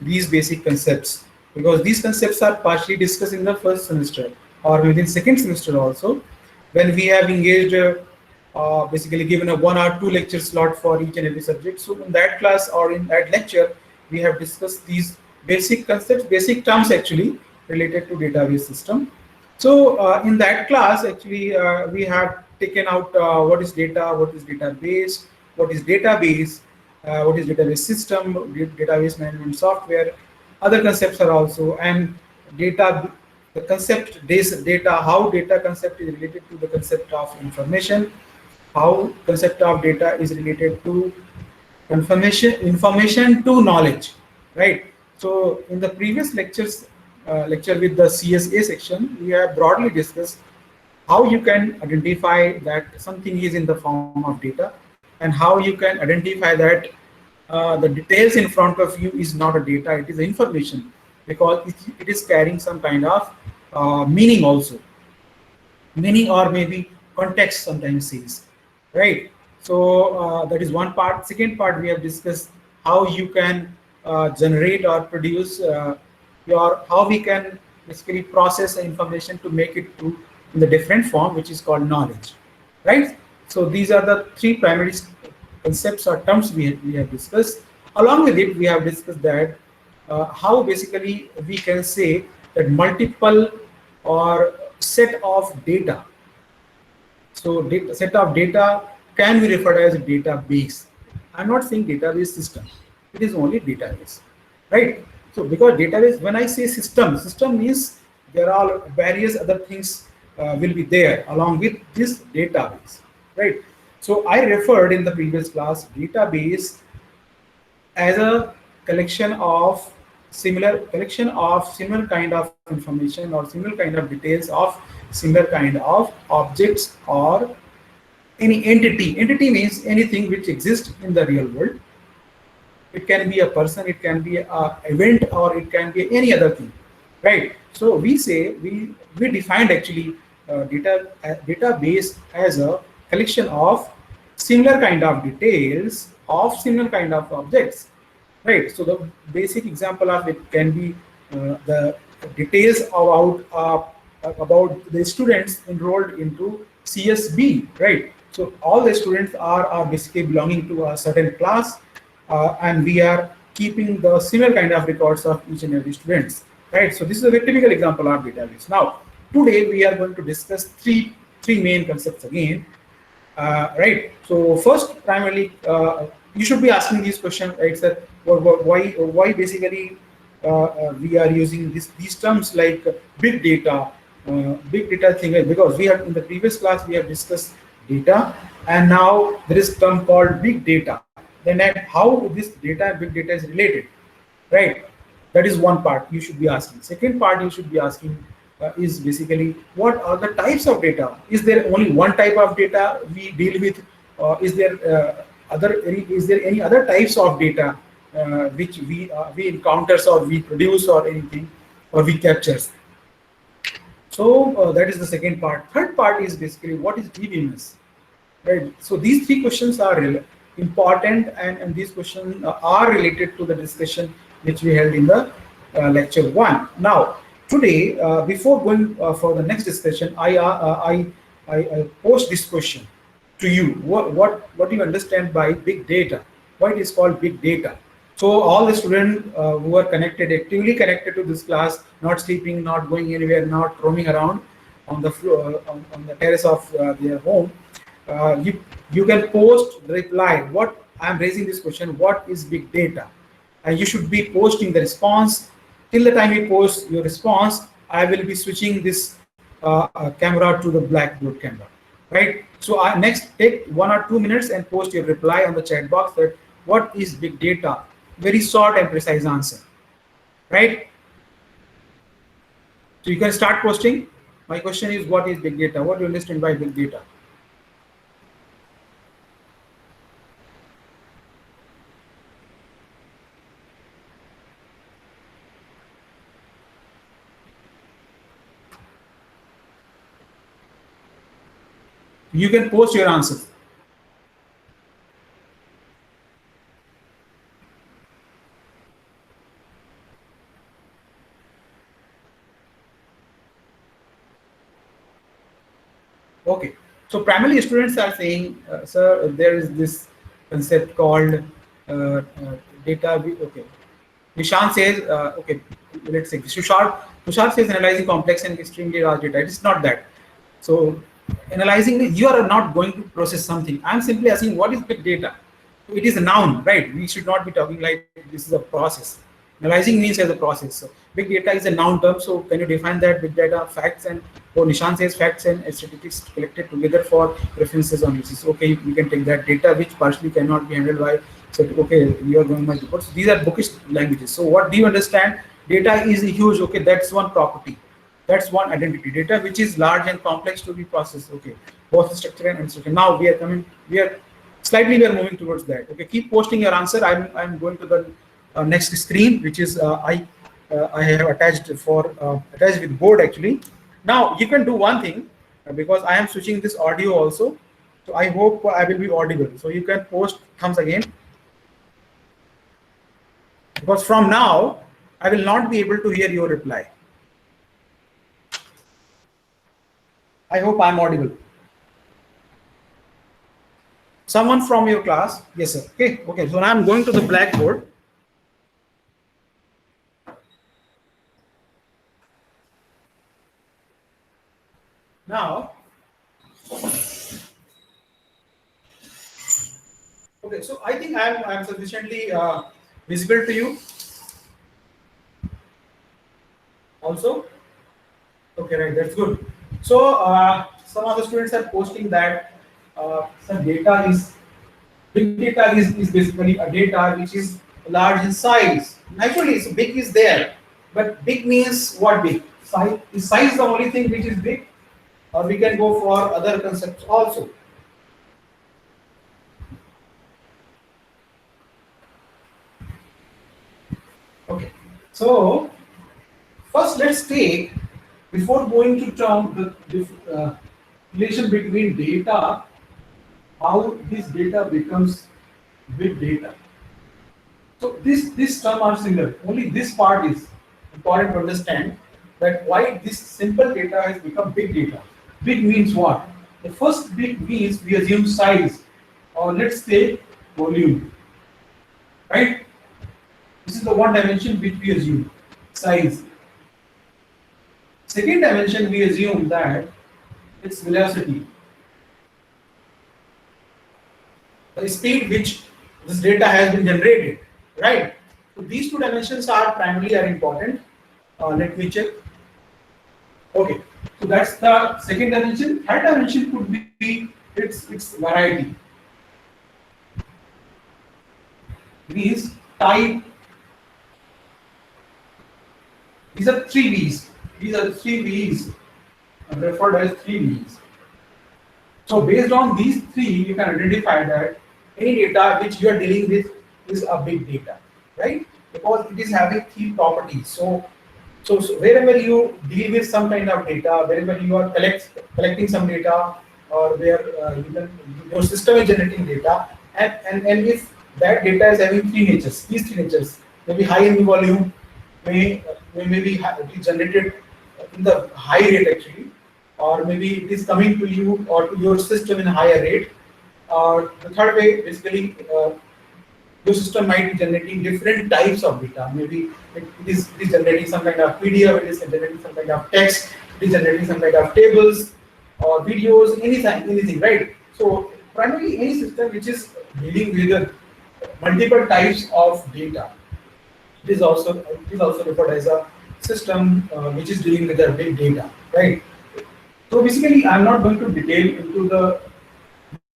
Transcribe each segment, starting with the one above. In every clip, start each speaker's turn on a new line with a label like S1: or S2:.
S1: these basic concepts, because these concepts are partially discussed in the first semester or within second semester also, when we have engaged basically given a 1 or 2 lecture slot for each and every subject. So in that class or in that lecture, we have discussed these basic concepts, basic terms actually related to database system. So in that class, actually, we have taken out what is data, what is database, what is database system, database management software. Other concepts are also, and data, the concept data, how data concept is related to the concept of information, how concept of data is related to information to knowledge, right? So in the previous lecture with the CSA section, we have broadly discussed how you can identify that something is in the form of data, and how you can identify that the details in front of you is not a data, it is information, because it is carrying some kind of meaning also, meaning or maybe context sometimes says, right? So that is one part. Second part, we have discussed how you can generate or produce your, how we can basically process the information to make it to in the different form, which is called knowledge, right? So these are the three primary concepts or terms we have discussed. Along with it, we have discussed that how basically we can say that multiple or set of data. So set of data can be referred as a database. I'm not saying database system. It is only database, right? So because database, when I say system means there are various other things will be there along with this database, right? So I referred in the previous class database as a collection of similar kind of information or similar kind of details of similar kind of objects or any entity means anything which exists in the real world. It can be a person, it can be a event, or it can be any other thing, right? So we say we defined actually database as a collection of similar kind of details of similar kind of objects, right? So the basic example of it can be the details about the students enrolled into CSB, right? So all the students are basically belonging to a certain class, and we are keeping the similar kind of records of each and every students, right? So this is a very typical example of database. Now today we are going to discuss three main concepts again, right? So first, primarily, you should be asking these questions, right? Sir, why basically we are using these terms like big data thing? Because we have in the previous class we have discussed data, and now there is term called big data. Then at how this data and big data is related, right? That is one part you should be asking. Second part you should be asking is basically what are the types of data? Is there only one type of data we deal with? Is there any other types of data which we encounters or we produce or anything or we captures? So that is the second part. Third part is basically what is DBMS, right? So these three questions are important, and these questions are related to the discussion which we held in the lecture one. Now, today, before going for the next discussion, I post this question to you. What do you understand by big data? Why it is called big data? So all the students who are connected, actively connected to this class, not sleeping, not going anywhere, not roaming around on the floor, on the terrace of their home, you can post the reply. What I'm raising this question: what is big data? And you should be posting the response. Till the time you post your response, I will be switching this camera to the Blackboard camera, right? So I next take 1 or 2 minutes and post your reply on the chat box that what is big data? Very short and precise answer, right? So you can start posting. My question is, what is big data? What do you understand by big data? You can post your answers. Okay, so primarily students are saying, sir, there is this concept called data. Okay, Nishan says, okay, let's say Tushar says analyzing complex and extremely large data. It is not that. So analyzing, you are not going to process something. I'm simply asking what is big data. So it is a noun, right? We should not be talking like this is a process. Analyzing means as a process. So big data is a noun term. So can you define that? Big data, facts, and Nishan says facts and statistics collected together for references on basis. Okay, you can take that data which partially cannot be handled by. So okay, you are going by reports. These are bookish languages. So what do you understand? Data is huge. Okay, that's one property. That's one identity. Data which is large and complex to be processed. Okay, both structure and unstructured. Now we are coming. We are moving towards that. Okay, keep posting your answer. I'm going to the next screen, which is I have attached with board actually. Now you can do one thing because I am switching this audio also. So I hope I will be audible. So you can post thumbs again, because from now I will not be able to hear your reply. I hope I'm audible. Someone from your class? Yes, sir. Okay, okay. So now I'm going to the blackboard. Now, okay. So I think I'm sufficiently visible to you. Also, okay, right. That's good. So some of the students are posting that some data is big data is basically a data which is large in size. Naturally, so big is there, but big means what big? Size is the only thing which is big, or we can go for other concepts also. Okay, so first let's take, before going to term the relation between data, how this data becomes big data. So this term are similar. Only this part is important to understand, that why this simple data has become big data. Big means what? The first big means we assume size, or let's say volume, right? This is the one dimension which we assume, size. Second dimension we assume that it's velocity, the speed which this data has been generated, right? So these two dimensions are primarily important. Let me check. Okay, so that's the second dimension. Third dimension could be its variety. Means type. These are three V's. These are three V's, referred as three V's. So based on these three, you can identify that any data which you are dealing with is a big data, right? Because it is having three properties. So wherever you deal with some kind of data, wherever you are collecting some data, or where your system is generating data, and if that data is having three natures, these three natures, maybe high in volume, may be generated in the high rate actually, or maybe it is coming to you or to your system in a higher rate. The third way, basically, your system might be generating different types of data. Maybe it is generating some kind of PDF, it is generating some kind of text, it is generating some kind of tables or videos, anything, right? So primarily any system which is dealing with multiple types of data, it is also referred as a system which is dealing with the big data, right? So basically, I'm not going to detail into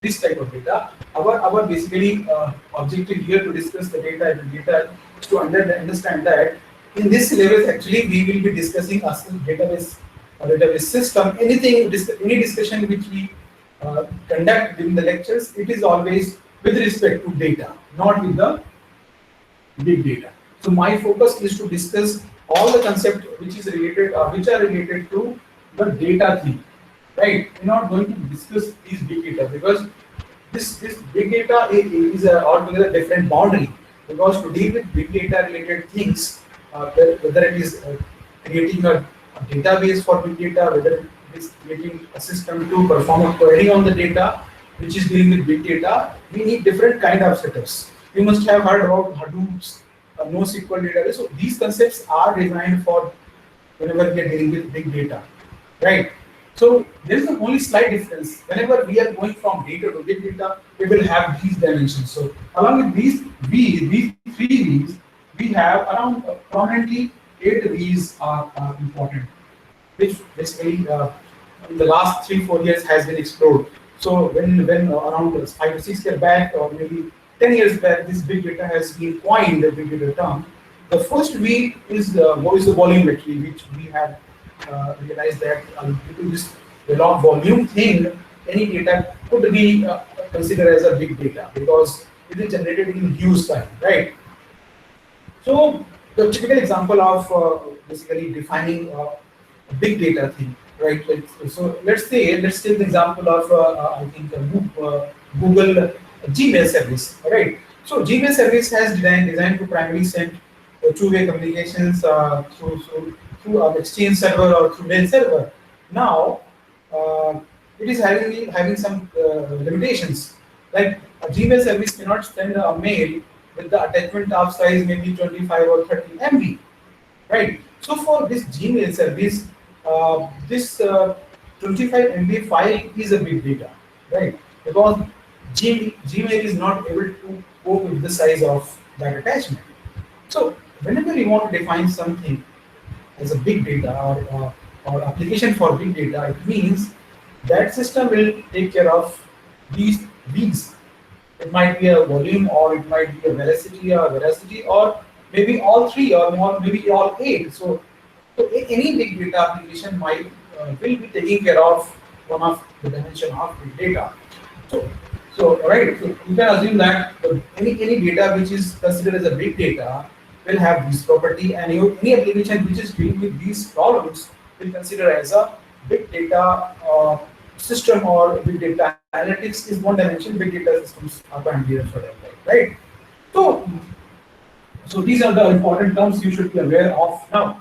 S1: this type of data. Our basically objective here to discuss the data is to understand that in this syllabus actually we will be discussing a database system. Any discussion which we conduct during the lectures, it is always with respect to data, not with the big data. So my focus is to discuss all the concepts which are related to the data thing, right? We're not going to discuss these big data because this big data is a altogether different boundary. Because to deal with big data related things, whether it is creating a database for big data, whether it is creating a system to perform a query on the data, which is dealing with big data, we need different kind of setups. You must have heard about Hadoop's NoSQL database. So these concepts are designed for whenever we are dealing with big data, right? So there is a only slight difference. Whenever we are going from data to big data, we will have these dimensions. So along with these three V's, we have around prominently 8 V's are important, which basically in the last 3-4 years has been explored. So when around 5 to 6 years back, or maybe 10 years back, this big data has been coined, the big data term. The first V is what is the volumetry, which we have realized that due to this the long volume thing, any data could be considered as a big data because it is generated in huge time, right? So the typical example of basically defining a big data thing, right? So let's take the example of I think Google Gmail service, right? So Gmail service has designed to primarily send two-way communications through an Exchange server or through mail server. Now it is having some limitations. Like a Gmail service cannot send a mail with the attachment of size maybe 25 or 30 MB, right? So for this Gmail service, this 25 MB file is a big data, right? Because Gmail is not able to cope with the size of that attachment. So whenever you want to define something as a big data or application for big data, it means that system will take care of these V's. It might be a volume, or it might be a veracity, or maybe all three, or more, maybe all 8. So any big data application might will be taking care of one of the dimension of big data. So right, so you can assume that any data which is considered as a big data will have this property, and any application which is dealing with these problems will consider as a big data system, or big data analytics is one dimension. Big data systems are primarily referred as that, right? So these are the important terms you should be aware of now.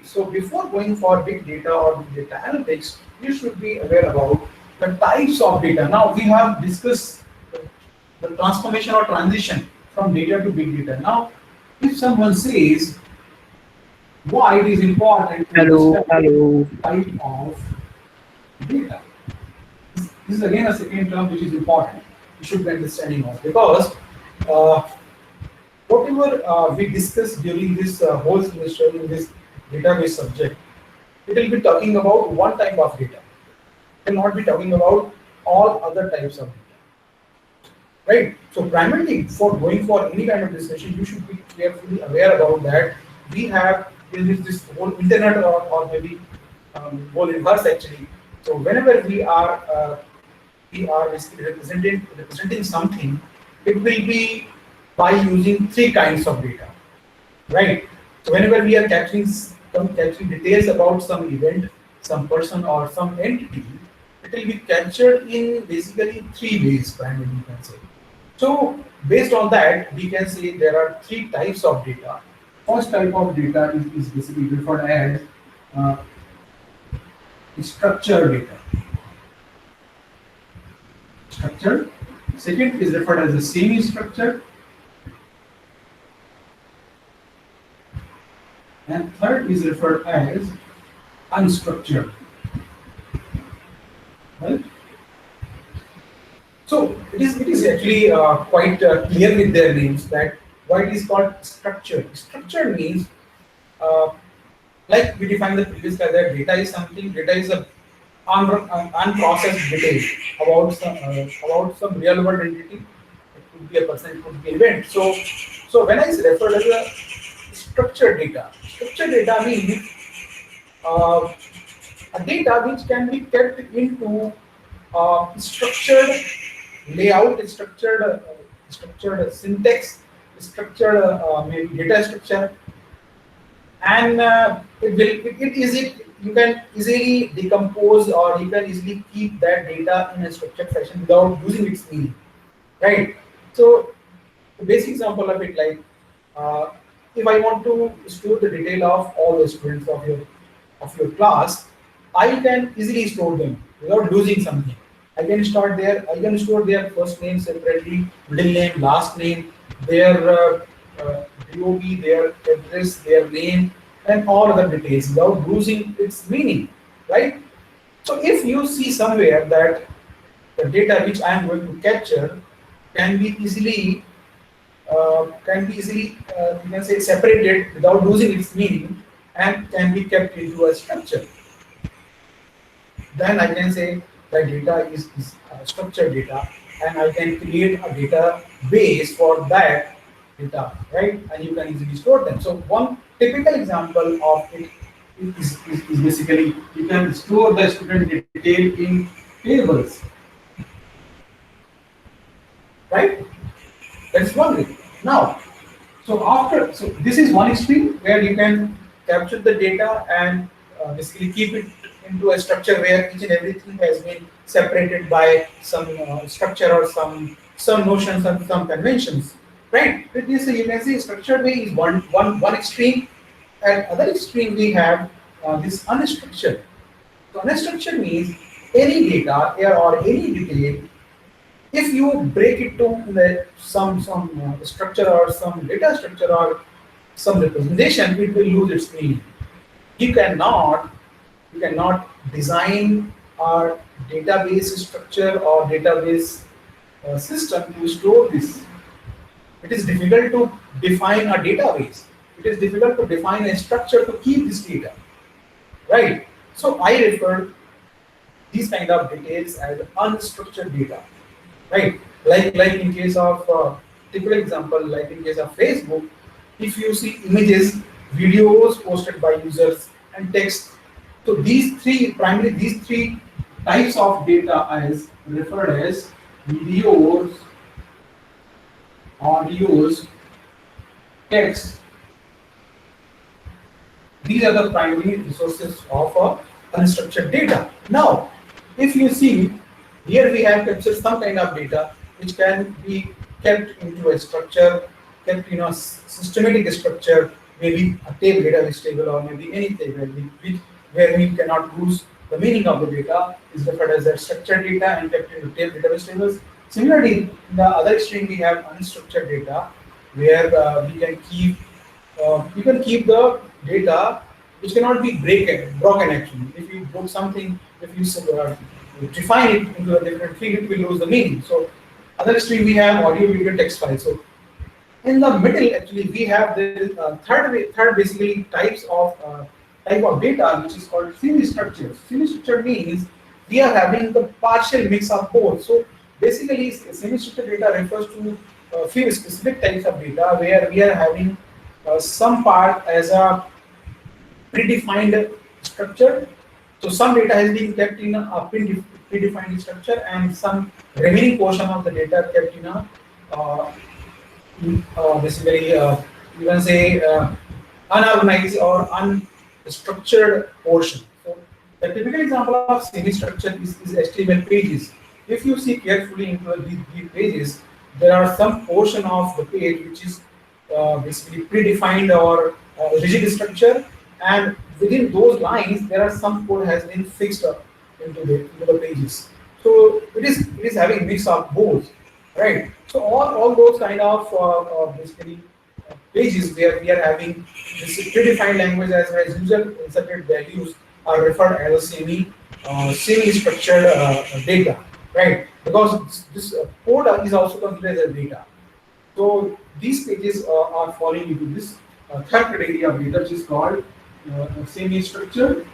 S1: So before going for big data or big data analytics, you should be aware about the types of data. Now we have discussed the transformation or transition from data to big data. Now, if someone says why it is important to
S2: Hello,
S1: understand
S2: hello.
S1: type of data, this is again a second term which is important. You should be understanding of, because uh, whatever we discuss during this whole semester in this database subject, it will be talking about one type of data. It will not be talking about all other types of data, right? So primarily, for going for any kind of discussion, you should be carefully aware about that. We have this whole internet, or maybe whole inverse actually. So whenever we are basically representing something, it will be by using three kinds of data, right? So whenever we are capturing details about some event, some person, or some entity, it will be captured in basically three ways primarily, you can say. So based on that, we can say there are three types of data. First type of data is basically referred as uh, structured data. Structured. Second is referred as a semi-structured, and third is referred as unstructured. Right? So it is actually quite clear with their names that why it is called structured. Structured means uh, like we defined the previous slide, that data is a unprocessed detail about some real world entity. It could be a person, it could be an event. So when I refer to the structured data means uh, a data which can be kept into structured layout, structured syntax, structured maybe data structure, and it easy, you can easily decompose, or you can easily keep that data in a structured fashion without losing its meaning, right? So the basic example of it, like uh, if I want to store the detail of all the students of your class, I can easily store them without losing something. I can store their first name separately, middle name, last name, their DOB, their address, their name, and all other details without losing its meaning, right? So if you see somewhere that the data which I am going to capture can be easily you can say separated without losing its meaning and can be kept into a structure, then I can say that data is structured data, and I can create a database for that data, right? And you can easily store them. So one typical example of it is basically you can store the student detail in tables, right? That's one way. Now, so this is one extreme where you can capture the data and basically keep it into a structure where each and everything has been separated by some structure or some notions and some conventions, right? With this, you can see structured way is one extreme, and other extreme we have this unstructured. So unstructured means any data or any detail, if you break it to some structure or some data structure or some representation, it will lose its meaning. You cannot you cannot design a database structure or database system to store this. It is difficult to define a database. It is difficult to define a structure to keep this data, right? So I refer these kind of details as unstructured data, right? Like in case of typical example, like in case of Facebook, if you see images, videos posted by users, and text. So these three types of data is referred as videos, audios, text. These are the primary resources of unstructured data. Now, if you see here, we have captured some kind of data which can be kept into a structure, kept in a systematic structure, maybe a table, database table, or maybe any table where we cannot lose the meaning of the data is referred as a structured data and kept into table, database tables. Similarly, in the other extreme, we have unstructured data where you can keep the data which cannot be broken actually. If you broke something, if you define it into a different field, it will lose the meaning. So other extreme we have audio, video, text file. So in the middle, actually, we have the third basically type of data, which is called semi-structured. Semi-structured means we are having the partial mix of both. So basically, semi-structured data refers to a few specific types of data where we are having some part as a predefined structure. So some data has been kept in a predefined structure, and some remaining portion of the data kept in a basically you can say unorganized or unstructured portion. So the typical example of semi-structure is HTML pages. If you see carefully into these pages, there are some portion of the page which is basically predefined or rigid structure, and within those lines there are some code has been fixed up into the pages. So it is having a mix of both, right? So all those kind of basically pages where we are having this predefined language as well as user inserted values are referred as a semi-structured data, right? Because this code is also considered as data. So these pages are falling into this third category of data, which is called semi-structured,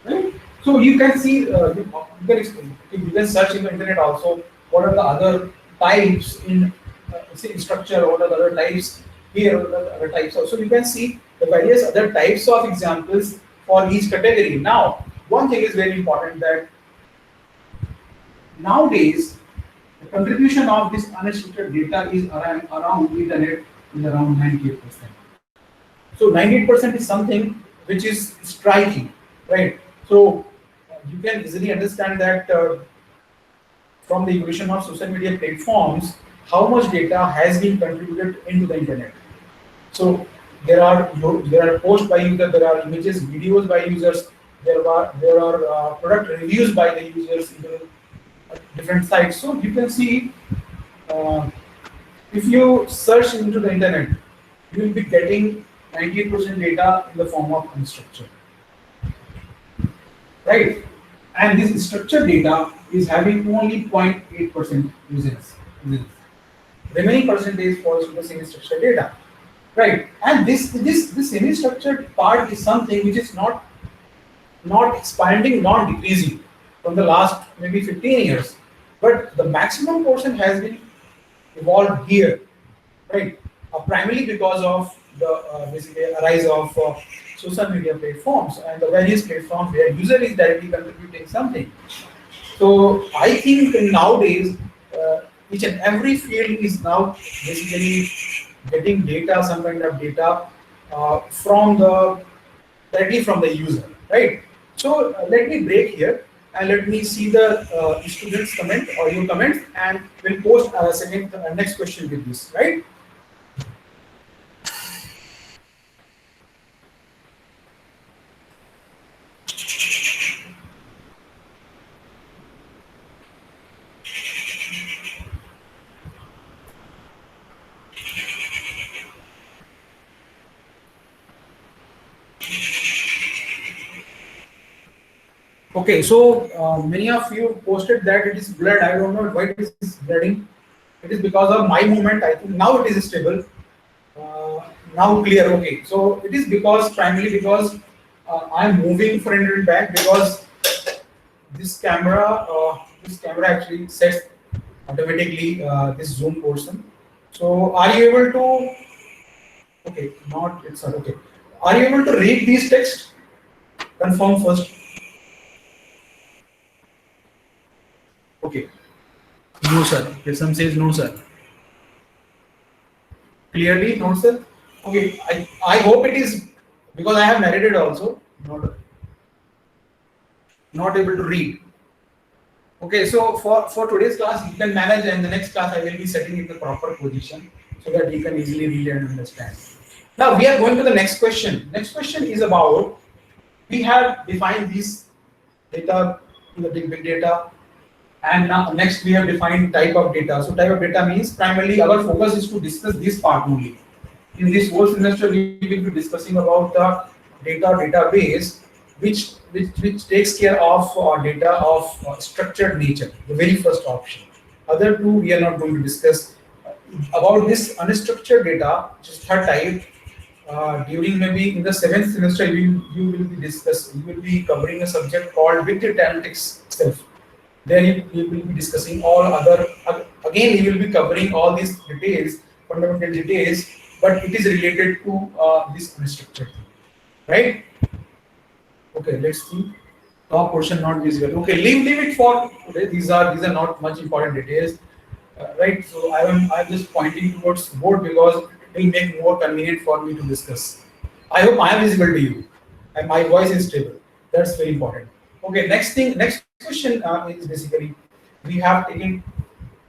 S1: right? So you can see you can search in the internet also what are the other types in say structure, what are the other types here, what are the other types. So you can see the various other types of examples for each category. Now, one thing is very important that nowadays the contribution of this unstructured data is around internet is around 98%. So 98% is something which is striking, right? So you can easily understand that from the evolution of social media platforms, how much data has been contributed into the internet. So there are posts by users, there are images, videos by users, there are product reviews by the users in the different sites. So you can see, uh, if you search into the internet, you will be getting 98% data in the form of unstructured, right? And this structured data is having only 0.8% users. Remaining percentage falls to the semi-structured data, right? And this semi-structured part is something which is not expanding, not decreasing from the last maybe 15 years, but the maximum portion has been evolved here, right? Primarily because of the basically rise of social media platforms and the various platforms where user is directly contributing something. So I think nowadays each and every field is now basically getting data, some kind of data from the directly from the user, right? So let me break here and let me see the students' comment or your comments, and we'll post a second next question with this, right? Okay, so many of you posted that it is blurred. I don't know why it is blurring. It is because of my movement. I think now it is stable. Uh, Now clear. Okay, so it is because primarily because I am moving front and back because this camera actually sets automatically this zoom portion. So are you able to? Okay, not it's not okay. Are you able to read these text? Confirm first. Okay. No, sir. Some says no, sir. Clearly, no, sir. Okay. I hope it is because I have narrated also. Not able to read. Okay. So for today's class, you can manage, and the next class I will be setting in the proper position so that you can easily read and understand. Now we are going to the next question. Next question is about, we have defined this data in the big data. And now next we have defined type of data. So type of data means primarily our focus is to discuss this part only. In this whole semester we will be discussing about the database which takes care of data of structured nature, the very first option. Other two we are not going to discuss. About this unstructured data, which is third type, during maybe in the seventh semester you will be you will be covering a subject called big data analytics itself. Then you will be discussing all other, again you will be covering all these details, fundamental details, but it is related to this unstructured thing, right? Okay, let's see. Top portion not visible. Okay, leave it for today. These are not much important details, right? So I'm just pointing towards board because it will make more convenient for me to discuss. I hope I am visible to you, and my voice is stable. That's very important. Okay, next question is basically, we have taken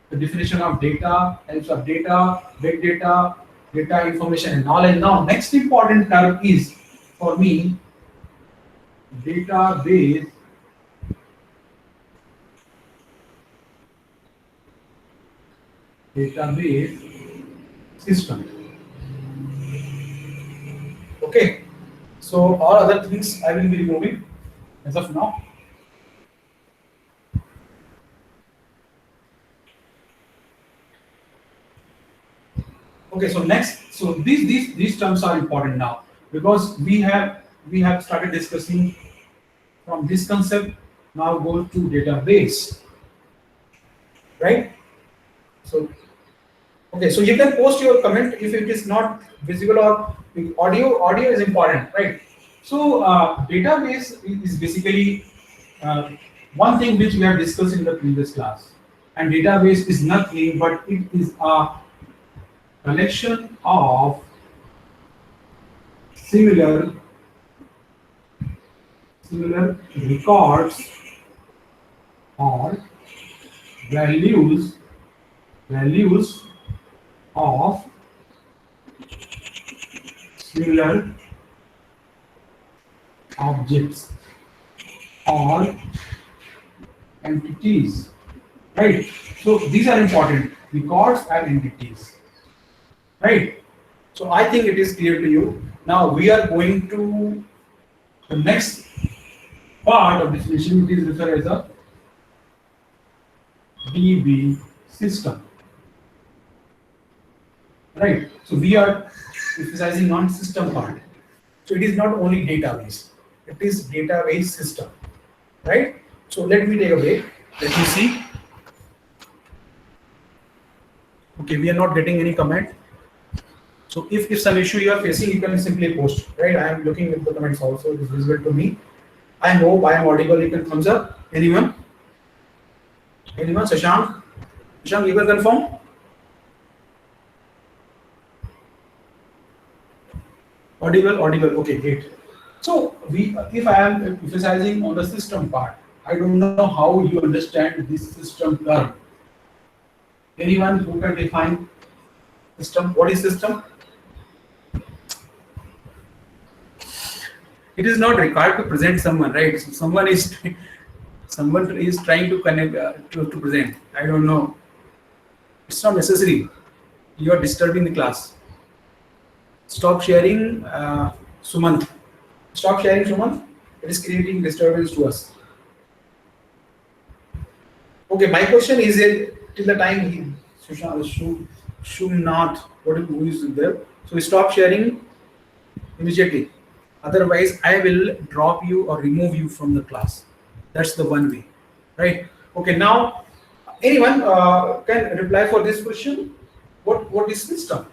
S1: the definition of data, types of data, big data, data information and knowledge. Now, next important term is for me database, database system. Okay, so all other things I will be removing as of now. Okay, so next, so these terms are important now because we have started discussing from this concept. Now go to database, right? So okay, so you can post your comment if it is not visible, or audio is important, right? So database is basically uh, one thing which we have discussed in the previous class, and database is nothing but it is a collection of similar records or values of similar objects. all entities, right? So these are important, records and entities, right? So I think it is clear to you. Now we are going to the next part of definition. It is referred as a DB system, right? So we are emphasizing on system part. So it is not only database, it is database system, right? So let me take a break. Let me see. Okay, we are not getting any comment. So if some issue you are facing, you can simply post, right? I am looking at the comments also, it is visible to me. I hope I am audible. You can thumbs up. Anyone? Anyone? Shashank? Shashank, you can confirm? Audible, audible. Okay, great. So if I am emphasizing on the system part, I don't know how you understand this system term. Anyone who can define system? What is system? It is not required to present someone, right? So someone is trying to connect to present. I don't know. It's not necessary. You are disturbing the class. Stop sharing, Sumant. Stop sharing, Sumant. It is creating disturbance to us. Okay, my question is till the time Shumnath, who is there? So stop sharing immediately. Otherwise, I will drop you or remove you from the class. That's the one way, right? Okay, now anyone can reply for this question. What is system?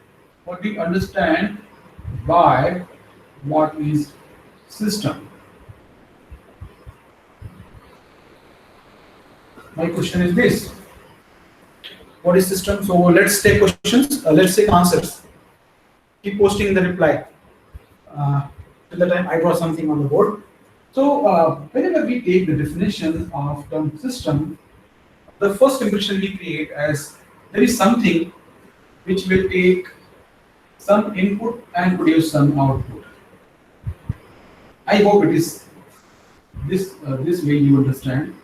S1: What do you understand by what is system? My question is this: what is system? So let's take questions. Let's take answers. Keep posting the reply. Till the time I draw something on the board. So whenever we take the definition of term system, the first impression we create as there is something which will take some input and produce some output. I hope it is this way you understand.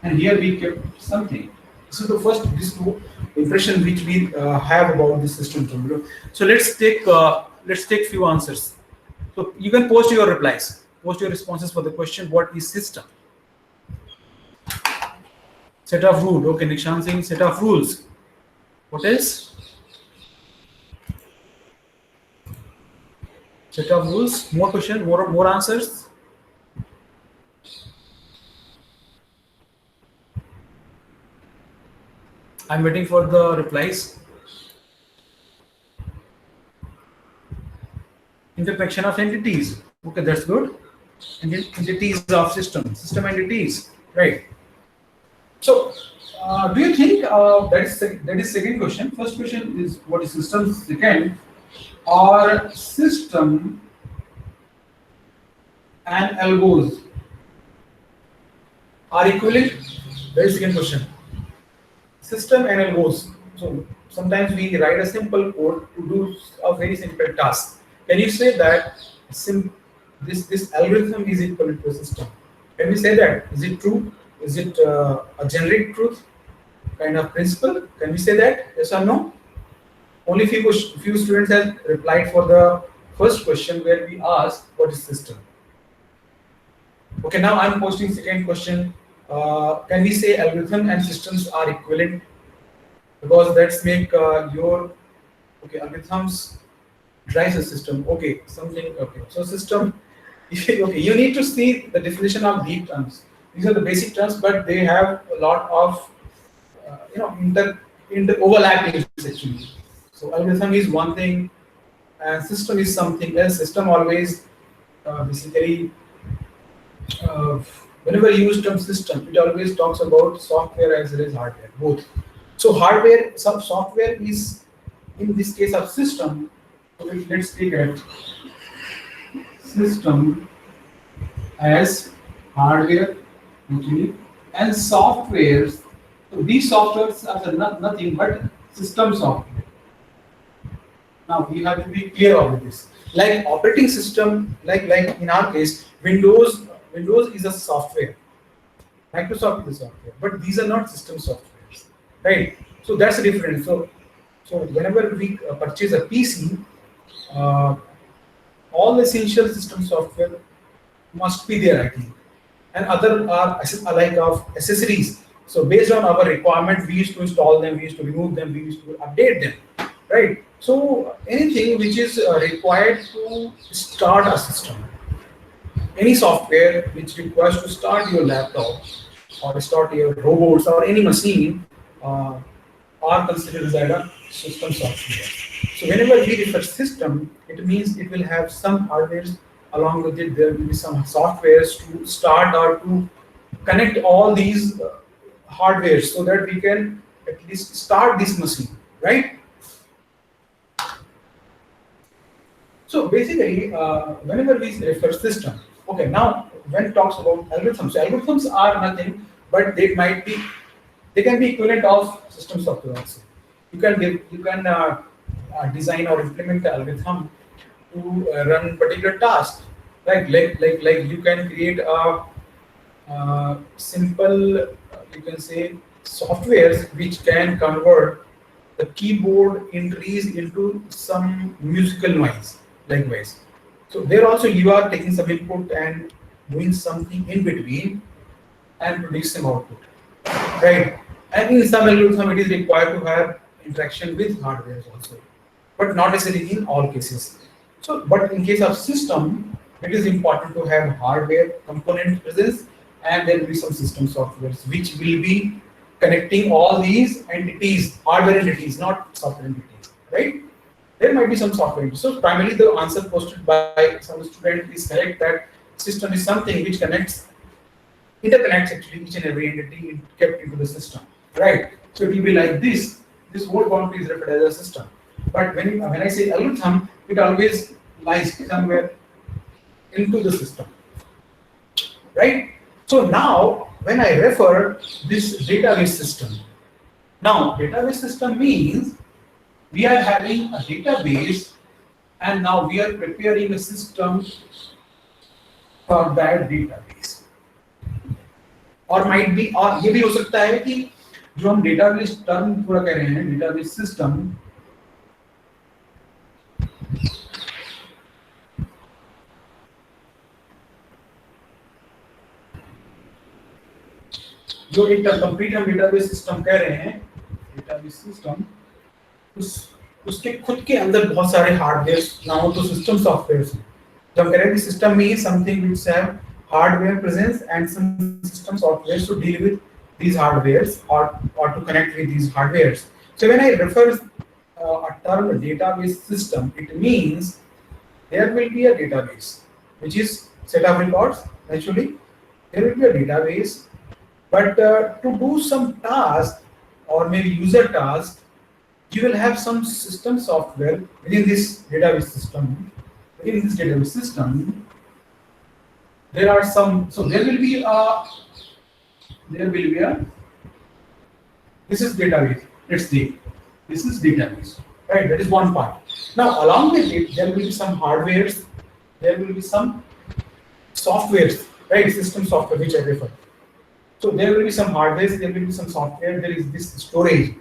S1: And here we kept something. So the first this impression which we have about this system. So let's take few answers. So you can post your replies, post your responses for the question. What is system? Set of rules. Okay, Nikshan Singh, set of rules. What is? Set of rules. More questions. More answers. I'm waiting for the replies. Interconnection of entities. Okay, that's good. Entities of system entities, right? So, do you think that is second question? First question is what is system. Second, are system and algos are equivalent? That is second question. System and algos. So sometimes we write a simple code to do a very simple task. Can you say that this algorithm is equivalent to a system? Can we say that? Is it true? Is it a generic truth kind of principle? Can we say that? Yes or no? Only few students have replied for the first question where we asked what is system. Okay, now I'm posting second question. Can we say algorithm and systems are equivalent? Because that's make your algorithms drives a system. Okay, something. Okay, so system. Okay, you need to see the definition of deep terms. These are the basic terms, but they have a lot of inter overlapping actually. So algorithm is one thing, and system is something else. System always basically. Whenever you use term system, it always talks about software as well as hardware, both. So hardware, some software is in this case of system. So let's take it system as hardware, okay, and softwares. So these softwares are nothing but system software. Now you have to be clear about this. Like operating system, like in our case, Windows is a software. Microsoft is a software, but these are not system softwares, right? So that's the difference. So whenever we purchase a PC, uh, all essential system software must be there, I think, and other are like of accessories. So based on our requirement, we used to install them, we used to remove them, we used to update them, right? So anything which is required to start a system, any software which requires to start your laptop or start your robots or any machine are considered as a system software. So whenever we refer system, it means it will have some hardware along with it. There will be some softwares to start or to connect all these hardware so that we can at least start this machine, right? So basically, whenever we refer system, okay, now when it talks about algorithms, so algorithms are nothing, but they can be equivalent of system software also. You can design or implement the algorithm to run particular task, right? Like you can create a simple, you can say, softwares which can convert the keyboard entries into some musical noise, likewise. So there also you are taking some input and doing something in between and producing output, right? And in some algorithm it is required to have interaction with hardware also, but not necessarily in all cases. So, but in case of system, it is important to have hardware component presence, and there will be some system softwares which will be connecting all these entities, hardware entities, not software entities, right? There might be some software entities. So primarily the answer posted by some student is correct, that system is something which interconnects actually each and every entity kept into the system, right? So it will be like this. This whole boundary is referred as a system. But when I say algorithm, it always lies somewhere into the system, right? So now, when I refer this database system, now database system means we are having a database, and now we are preparing a system for that database. और might be, और ये भी हो सकता है कि जो हम डेटाबेस टर्म पूरा कह रहे हैं, डेटाबेस सिस्टम, जो एक कंप्लीट हम डेटाबेस सिस्टम कह रहे हैं, डेटाबेस सिस्टम, उसके खुद के अंदर बहुत सारे हार्डवेयर, नाउ तो सिस्टम सॉफ्टवेयर हैं. जब हम कह रहे हैं कि system means something which have hardware presence and some system software to deal with these hardwares or to connect with these hardwares. So when I refer a term database system, it means there will be a database which is set of records. Naturally, there will be a database, but to do some task or maybe user task, you will have some system software within this database system. Within this database system, there are some, so there will be a, this is database, let's say, this is database, right? That is one part. Now along with it, there will be some hardwares, there will be some softwares, right? System software which I refer. So there will be some hardware, there will be some software, there is this storage,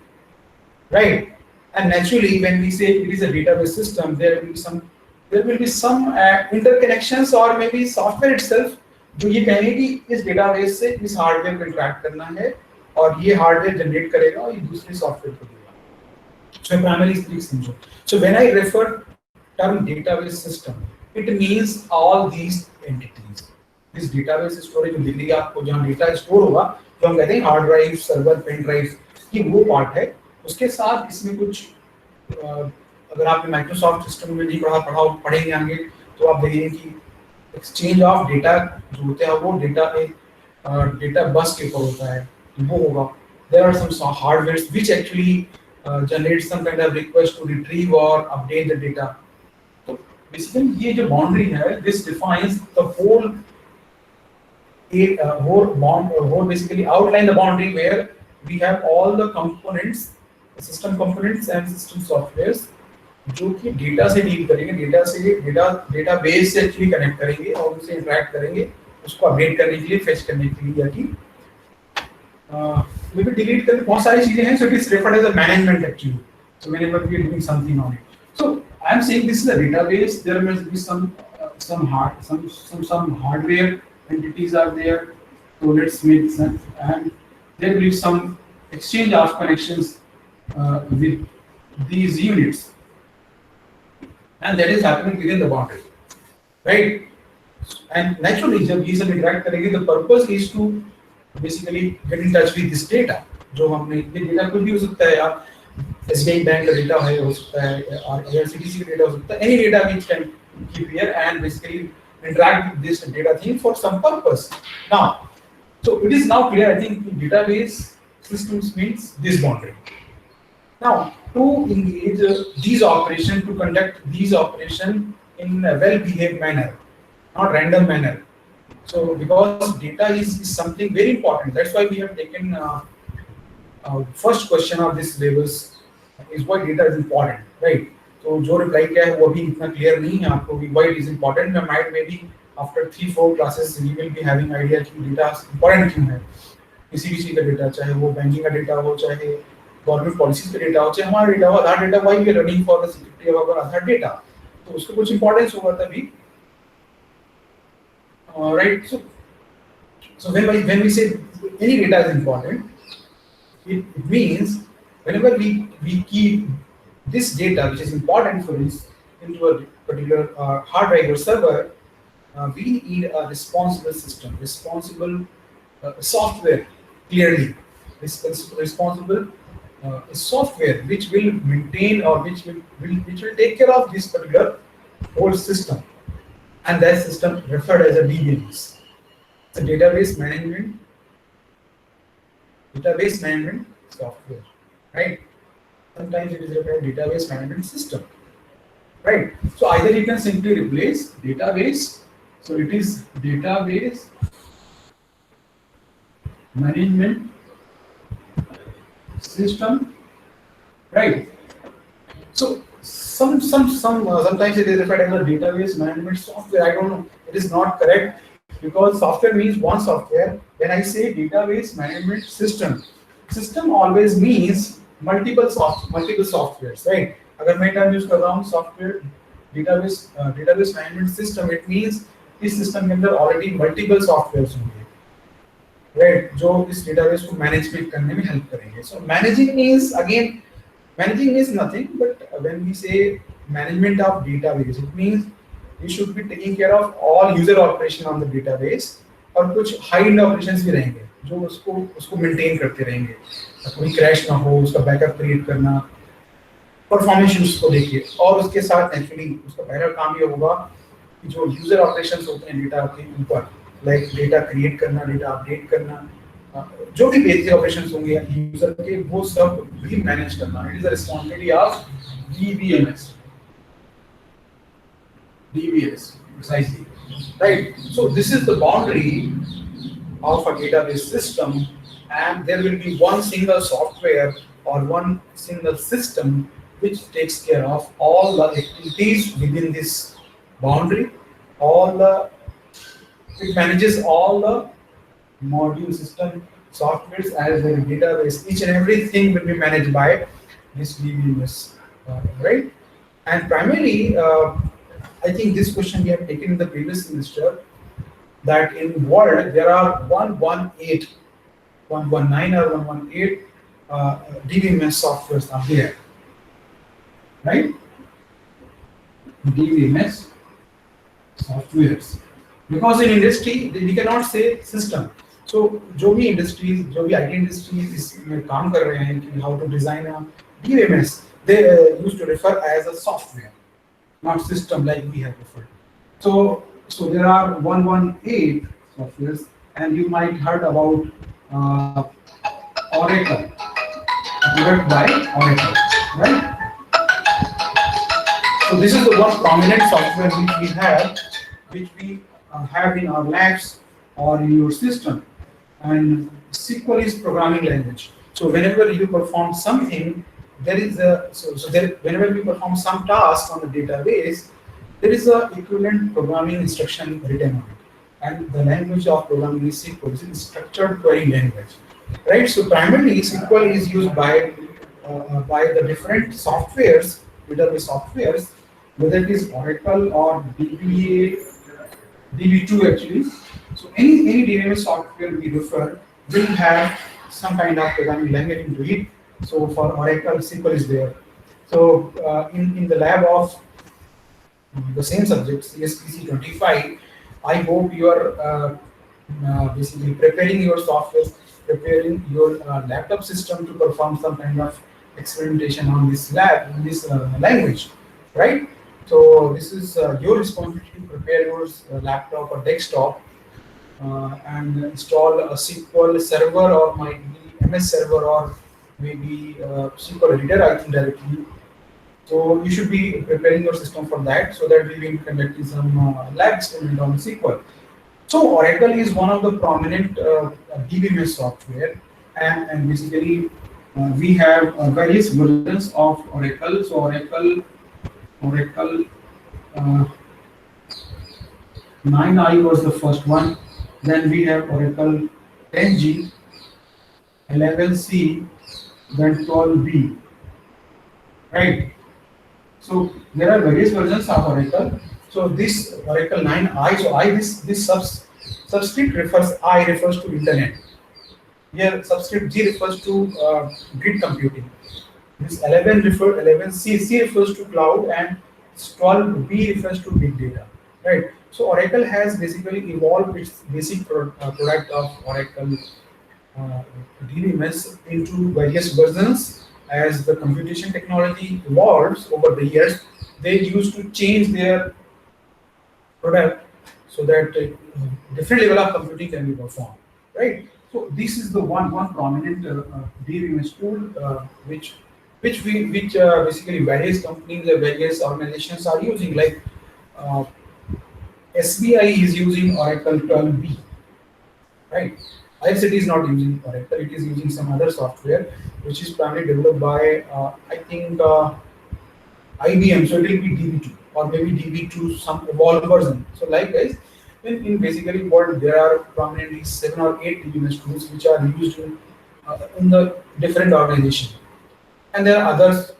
S1: right? And naturally, when we say it is a database system, there will be some interconnections or maybe software itself जो ये कहेंगे कि इस database से इस hardware को interact करना है और ये हार्डवेयर जनरेट करेगा और ये दूसरे सॉफ्टवेयर को देगा. So primarily इस तरीके से समझो. So when I refer term database system, it means all these entities. This database storage जो दिख रही है आपको, जहाँ डेटा स्टोर होगा, जो हम कहते हैं hard drive, server, pen drive, ये वो पार्ट है. उसके साथ इसमें कुछ अगर आपने माइक्रोसॉफ्ट सिस्टम में नहीं पढ़ेंगे आगे, तो आप देखेंगे कि एक्सचेंज ऑफ डेटा जो होता है वो डेटा बस के ऊपर होता है, वो होगा. There are some hardwares which actually generate some kind of request to retrieve और अपडेट द डेटा. तो बेसिकली ये जो बाउंड्री है, this defines the whole basically outline the boundary where we have all the components, the system components and system softwares जो कि data से deal करेंगे, database से एक्चुअली कनेक्ट करेंगे और उससे इंटरेक्ट करेंगे, उसको अपडेट करने के लिए, फेच करने के लिए, या कि maybe डिलीट करने, बहुत सारी चीजें हैं. So it is referred as a management actually. So whenever we are doing something on it, so I am saying this is a database. There must be some hardware entities are there. So let's make sense, and there will be some exchange of connections with these units, and that is happening within the boundary, right? And naturally, जब ये सब interact करेंगे, the purpose is to basically get in touch with this data. जो हमने, ये data कुछ भी हो सकता है यार, SBI बैंक का डेटा है, हो सकता है, और IRCTC का डेटा हो सकता है, any data which can keep here and basically interact with this data thing for some purpose. Now, so it is now clear, I think, database systems means this boundary. Now, to engage these operations, to conduct these operations in a well-behaved manner, not random manner. So, because data is something very important, that's why we have taken first question of this syllabus is why data is important, right? So, जो reply किया है वो अभी इतना clear नहीं है आपको कि why it is important. Might maybe after 3-4 classes you will be having idea कि data important क्यों है. किसी भी चीज का डेटा, चाहे वो बैंकिंग का डेटा हो, चाहे गवर्नमेंट पॉलिसीज का डेटा हो, चाहे हमारा डेटा हो, Aadhaar data, why we are running for the security of our Aadhaar data, तो उसको कुछ इंपॉर्टेंस होगा तभी, right? So when we say any data is important, it means whenever we keep this data which is important for us into a particular hard drive or server, we need a responsible system, responsible software, clearly responsible software which will maintain or which will take care of this particular whole system, and that system referred as a DBMS. It's a database management software, right? Sometimes it is referred as database management system, right? So either you can simply replace database, so it is database management system, right? So sometimes it is referred as a database management software. I don't know, it is not correct, because software means one software. When I say database management system always means multiple softwares, right? अगर मैं term use कर रहा हूँ software database management system, it means इस system के अंदर already multiple softwares होंगे, right? जो इस database को management करने में help करेंगे. So managing means nothing, but when we say management of database, it means we should be taking care of all user operation on the database, और कुछ high end operations भी रहेंगे जो उसको maintain करते रहेंगे, कोई crash ना हो, उसका backup create करना, performance issues को देखिए, और उसके साथ actually उसका पहला काम ये होगा कि जो user operations होते हैं data के ऊपर, like data create करना, data update करना, जो भी बेसिक ऑपरेशंस होंगे यूजर के, वो सब भी मैनेज करना. It is the responsibility of DBMS precisely, right? So this is the boundary of a database system, and there will be one single software or one single system which takes care of all the activities within this boundary. It manages all the module system softwares as a database. Each and everything will be managed by this DBMS, right? And primarily, I think this question we have taken in the previous semester, that in world there are 118, 119 or 118 DBMS softwares are there, right? DBMS softwares, because in industry we cannot say system. So जो भी industries, जो भी IT industries इसमें काम कर रहे हैं कि how to design a DBMS, they used to refer as a software, not system like we have referred. So there are 118 softwares, and you might heard about Oracle, a product by Oracle, right? So this is the one prominent software which we have in our labs or in your system. And SQL is programming language. So whenever you perform something, there is a there, whenever we perform some task on the database, there is a equivalent programming instruction written on it, and the language of programming is SQL, is structured query language, right? So primarily SQL is used by the different softwares, database softwares, whether it is Oracle or DBA, DB2 actually. So any DBMS software we refer will have some kind of programming language into it. So for Oracle, SQL is there. So in the lab of the same subject, CSPC 25, I hope you are basically preparing your software, preparing your laptop system to perform some kind of experimentation on this lab, in this language, right? So this is your responsibility to prepare your laptop or desktop and install a SQL server or might be MS server or maybe SQL reader, I think directly. So you should be preparing your system for that so that we will conduct some lab experiment on SQL. So Oracle is one of the prominent DBMS software, and basically we have various versions of Oracle. So Oracle uh, 9i was the first one. Then we have Oracle 10G, 11C, then 12B, right? So there are various versions of Oracle. So this Oracle 9i, so I this subscript refers to internet. Here subscript G refers to grid computing. This 11C refers to cloud, and 12B refers to big data, right? So Oracle has basically evolved its basic product of Oracle DBMS into various versions. As the computation technology evolves over the years, they used to change their product so that different level of computing can be performed, right? So this is the one prominent DBMS tool which basically various companies or various organizations are using. Like uh, SBI is using Oracle 12B, right? IRCTC is not using Oracle; it is using some other software which is primarily developed by I think IBM. So it will be DB2 or maybe DB2 some evolved version. So likewise, in basically world there are prominently 7 or 8 DBMS tools which are used in the different organizations, and there are others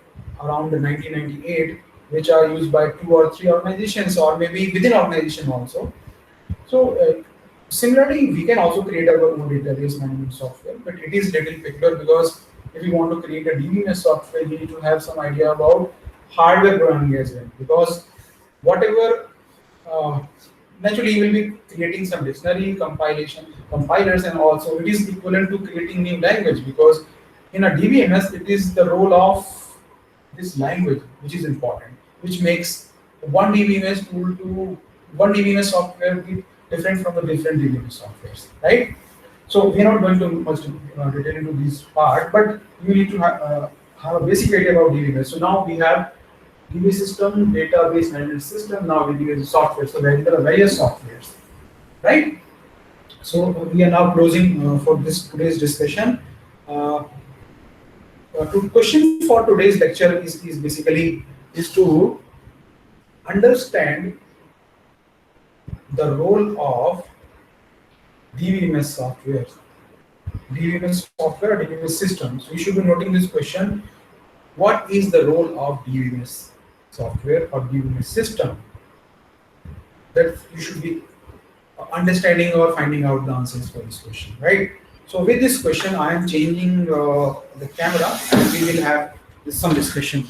S1: around the 1998 which are used by 2 or 3 organizations or maybe within organization also. So similarly, we can also create our own database management software, but it is little peculiar because if you want to create a DBMS software, you need to have some idea about hardware programming as well. Because whatever uh, naturally you will be creating some dictionary compilers, and also it is equivalent to creating new language, because in a DBMS it is the role of this language which is important, which makes one DBMS tool to one DBMS software be different from the different DBMS softwares, right? So we are not going to much detail into this part, but you need to have a basic idea about DBMS. So now we have DB system, database management system. Now we use software. So there are various softwares, right? So we are now closing for this today's discussion. Uh, to question for today's lecture is basically is to understand the role of DBMS software, DBMS software, or DBMS systems. We should be noting this question: what is the role of DBMS software or DBMS system? That you should be understanding or finding out the answers for this question, right? So with this question, I am changing the camera, and we will have some discussion.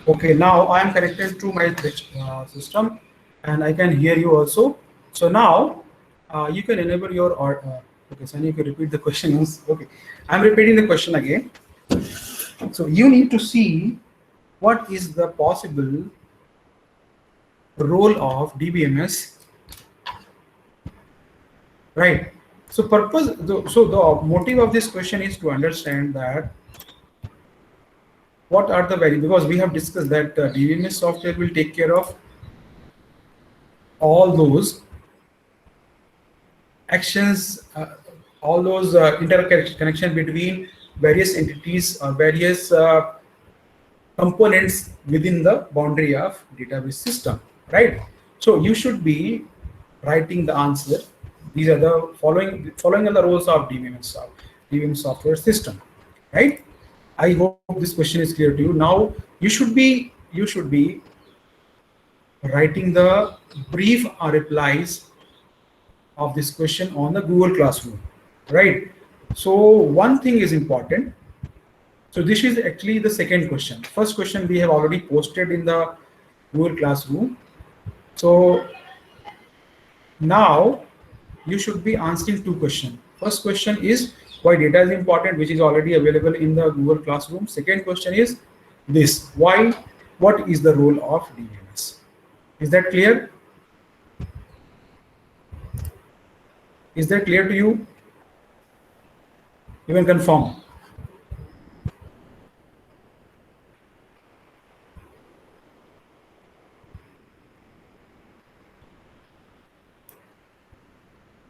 S1: Okay, now I am connected to my system, and I can hear you also. So now you can enable your Okay, Sunny, you can repeat the question once. Okay, I'm repeating the question again. So you need to see what is the possible role of DBMS, right? So the motive of this question is to understand that what are the values, because we have discussed that DBMS software will take care of all those actions, all those interconnection between various entities or various components within the boundary of database system, right? So you should be writing the answer. These are the following are the roles of DBMS software system, right? I hope this question is clear to you. Now you should be writing the brief replies of this question on the Google Classroom, right? So one thing is important. So this is actually the second question. First question we have already posted in the Google Classroom. So now you should be answering two questions. First question is why data is important, which is already available in the Google Classroom. Second question is this: what is the role of DBMS? Is that clear? Is that clear to you? You can confirm.